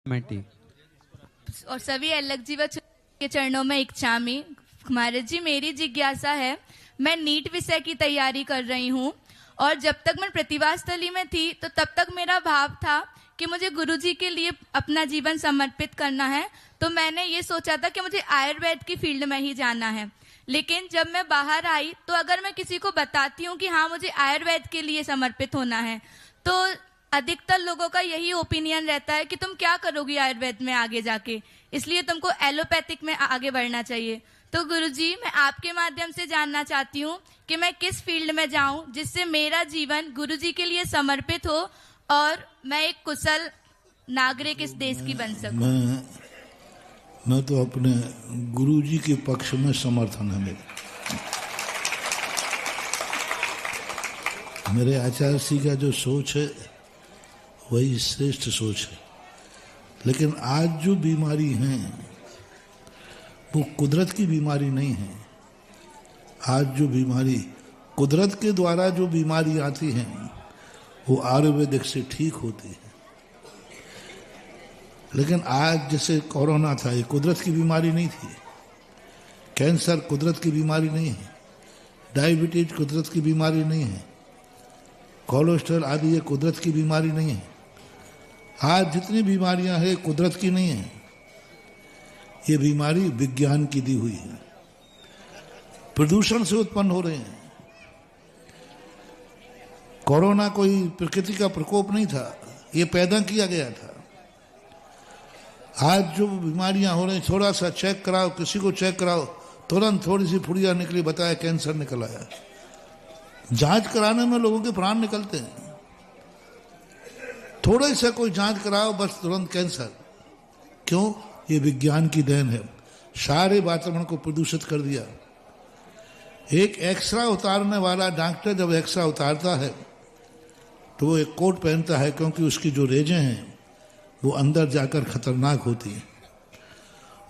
मैटी और सभी अलग जीवा के चरणों में इच्छामी। महाराज जी, मेरी जिज्ञासा है, मैं नीट विषय की तैयारी कर रही हूँ और जब तक मैं प्रतिभा स्थली में थी तो तब तक मेरा भाव था कि मुझे गुरुजी के लिए अपना जीवन समर्पित करना है। तो मैंने ये सोचा था कि मुझे आयुर्वेद की फील्ड में ही जाना है। लेकिन जब मैं बाहर आई तो अगर मैं किसी को बताती हूँ कि हाँ मुझे आयुर्वेद के लिए समर्पित होना है, तो अधिकतर लोगों का यही ओपिनियन रहता है कि तुम क्या करोगी आयुर्वेद में आगे जाके, इसलिए तुमको एलोपैथिक में आगे बढ़ना चाहिए। तो गुरुजी, मैं आपके माध्यम से जानना चाहती हूँ कि मैं किस फील्ड में जाऊं जिससे मेरा जीवन गुरुजी के लिए समर्पित हो और मैं एक कुशल नागरिक इस देश की बन सकूं। मैं तो अपने गुरुजी के पक्ष में समर्थन है मेरे आचार्य जी का जो सोच है वही श्रेष्ठ सोच है। लेकिन आज जो बीमारी है वो कुदरत की बीमारी नहीं है। आज जो बीमारी कुदरत के द्वारा जो बीमारी आती है वो आयुर्वेदिक से ठीक होती है। लेकिन आज जैसे कोरोना था, ये कुदरत की बीमारी नहीं थी। कैंसर कुदरत की बीमारी नहीं है। डायबिटीज कुदरत की बीमारी नहीं है। कोलेस्ट्रॉल आदि ये कुदरत की बीमारी नहीं है। आज जितनी बीमारियां हैं कुदरत की नहीं है, ये बीमारी विज्ञान की दी हुई है। प्रदूषण से उत्पन्न हो रहे हैं। कोरोना कोई प्रकृति का प्रकोप नहीं था, ये पैदा किया गया था। आज जो बीमारियां हो रही, थोड़ा सा चेक कराओ, किसी को चेक कराओ, तुरंत थोड़ी सी फुड़िया निकली, बताया कैंसर निकल आया। जांच कराने में लोगों के प्राण निकलते हैं। थोड़े से कोई जांच कराओ, बस तुरंत कैंसर। क्यों? ये विज्ञान की देन है। सारे वातावरण को प्रदूषित कर दिया। एक एक्सरा उतारने वाला डॉक्टर जब एक्सरा उतारता है तो वो एक कोट पहनता है, क्योंकि उसकी जो रेजें हैं वो अंदर जाकर खतरनाक होती हैं।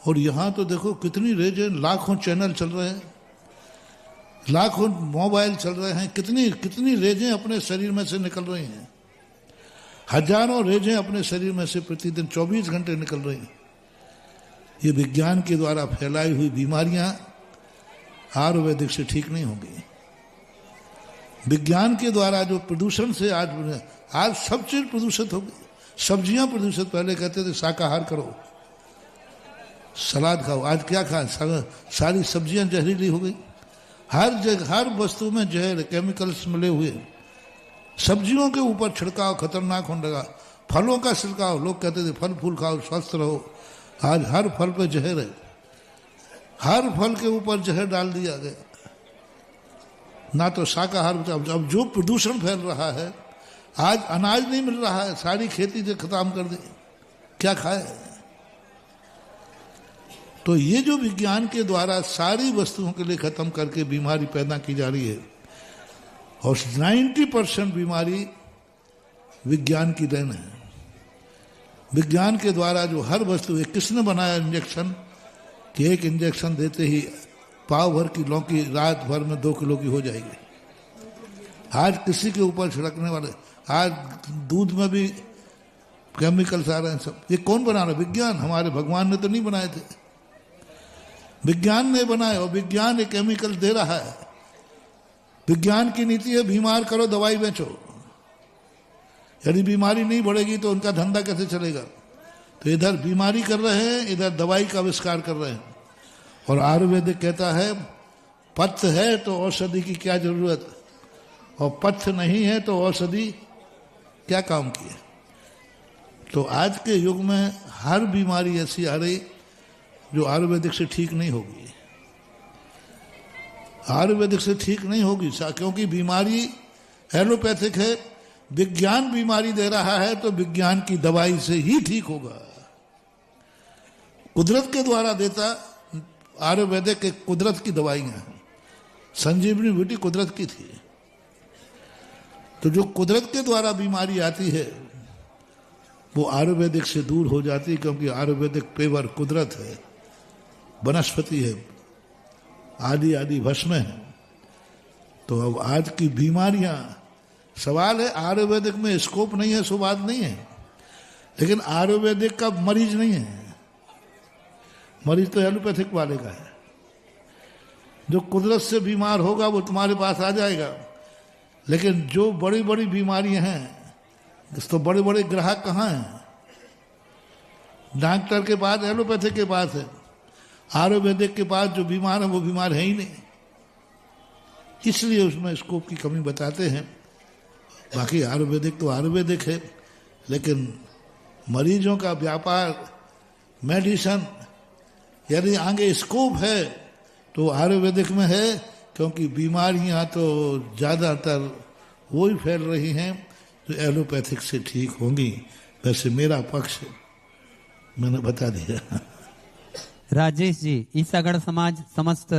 और यहाँ तो देखो कितनी रेजें, लाखों चैनल चल रहे हैं, लाखों मोबाइल चल रहे हैं, कितनी कितनी रेजें अपने शरीर में से निकल रही हैं। हजारों रेजें अपने शरीर में से प्रतिदिन 24 घंटे निकल रही हैं। ये विज्ञान के द्वारा फैलाई हुई बीमारियां आयुर्वेदिक से ठीक नहीं होंगी। विज्ञान के द्वारा जो प्रदूषण से आज सब चीज प्रदूषित हो गई। सब्जियां प्रदूषित, पहले कहते थे शाकाहार करो, सलाद खाओ, आज क्या खाएं? सारी सब्जियां जहरीली हो गई। हर जगह हर वस्तु में जहर, केमिकल्स मिले हुए। सब्जियों के ऊपर छिड़काव खतरनाक होने लगा। फलों का छिड़काव, लोग कहते थे फल फूल खाओ स्वस्थ रहो, आज हर फल पे जहर है। हर फल के ऊपर जहर डाल दिया गया। ना तो शाकाहार, अब जो प्रदूषण फैल रहा है, आज अनाज नहीं मिल रहा है, सारी खेती जो खत्म कर दी, क्या खाए? तो ये जो विज्ञान के द्वारा सारी वस्तुओं के लिए खत्म करके बीमारी पैदा की जा रही है, और 90% बीमारी विज्ञान की देन है। विज्ञान के द्वारा जो हर वस्तु है, किसने बनाया इंजेक्शन कि एक इंजेक्शन देते ही पाव भर की लौकी रात भर में 2 किलो की हो जाएगी। आज किसी के ऊपर छिड़कने वाले, आज दूध में भी केमिकल्स आ रहे हैं सब। ये कौन बना रहा? विज्ञान। हमारे भगवान ने तो नहीं बनाए थे, विज्ञान ने बनाए, और विज्ञान ये केमिकल दे रहा है। विज्ञान की नीति है बीमार करो दवाई बेचो। यदि बीमारी नहीं बढ़ेगी तो उनका धंधा कैसे चलेगा? तो इधर बीमारी कर रहे हैं, इधर दवाई का आविष्कार कर रहे हैं। और आयुर्वेदिक कहता है पथ्य है तो औषधि की क्या जरूरत, और पथ्य नहीं है तो औषधि क्या काम की है। तो आज के युग में हर बीमारी ऐसी आ रही जो आयुर्वेदिक से ठीक नहीं होगी। आयुर्वेदिक से ठीक नहीं होगी, क्योंकि बीमारी एलोपैथिक है। विज्ञान बीमारी दे रहा है तो विज्ञान की दवाई से ही ठीक होगा। कुदरत के द्वारा देता आयुर्वेदिक एक कुदरत की दवाइयां हैं। संजीवनी बूटी कुदरत की थी। तो जो कुदरत के द्वारा बीमारी आती है वो आयुर्वेदिक से दूर हो जाती है, क्योंकि आयुर्वेदिक पेवर कुदरत है, वनस्पति है, आदि आदि भस्म है। तो अब आज की बीमारियां, सवाल है आयुर्वेदिक में स्कोप नहीं है, सो बात नहीं है। लेकिन आयुर्वेदिक का मरीज नहीं है, मरीज तो एलोपैथिक वाले का है। जो कुदरत से बीमार होगा वो तुम्हारे पास आ जाएगा, लेकिन जो बड़ी बड़ी बीमारियां हैं, तो बड़े बड़े ग्राहक कहाँ हैं? डॉक्टर के पास, एलोपैथिक के पास है। आयुर्वेदिक के पास जो बीमार है वो बीमार है ही नहीं, इसलिए उसमें स्कोप की कमी बताते हैं। बाकी आयुर्वेदिक तो आयुर्वेदिक है, लेकिन मरीजों का व्यापार, मेडिसिन, यदि आगे स्कोप है तो आयुर्वेदिक में है, क्योंकि बीमारियां तो ज़्यादातर वही फैल रही हैं जो एलोपैथिक से ठीक होंगी। वैसे मेरा पक्ष मैंने बता दिया। राजेश जी, ईसागढ़ समाज समस्त